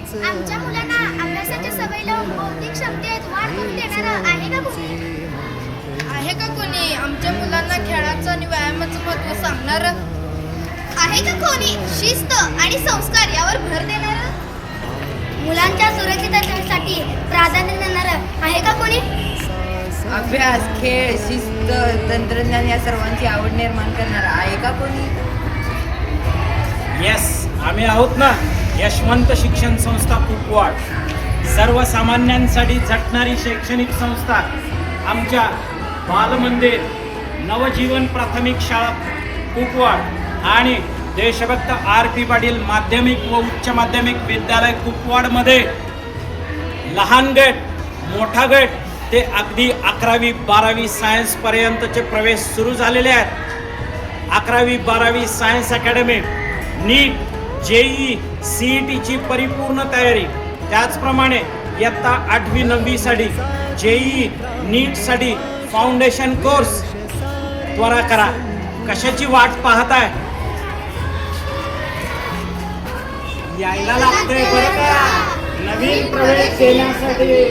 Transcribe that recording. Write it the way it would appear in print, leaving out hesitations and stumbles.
आमच्या मुलांना अभ्यासाच्या सवयीला बौद्धिक क्षमतेत वाढ करून देणारं आहे का कोणी? आहे का कोणी आमच्या मुलांना खेळाचं आणि व्यायामाचं महत्त्व सांगणार? आहे का कोणी शिस्त आणि संस्कार यावर भर देणारं? मुलांच्या सुरक्षिततेसाठी प्राधान्य देणारं आहे का कोणी? अभ्यास, खेळ, शिस्त, तंत्रज्ञान या सर्वांची आवड निर्माण करणारा आहे का कोणी? येस, आम्ही आहोत ना. यशवंत शिक्षण संस्था कुपवाड, सर्वसामान्यांसाठी झटणारी शैक्षणिक संस्था. आमच्या बालमंदिर, नवजीवन प्राथमिक शाळा कुपवाड आणि देशभक्त RP पाटील माध्यमिक व उच्च माध्यमिक विद्यालय कुपवाडमध्ये लहान गट, मोठा गट ते अगदी 11वी 12वी सायन्सपर्यंतचे प्रवेश सुरू झालेले आहेत. 11वी 12वी सायन्स अकॅडमी, नीट, JEE, CETची परिपूर्ण तयारी. त्याचप्रमाणे इयत्ता 8वी 9वीसाठी JEE, नीटसाठी फाउंडेशन कोर्स त्वरा करा. कशाची वाट पाहताय? यायला लागतंय बरं का. नवीन प्रवेश घेण्यासाठी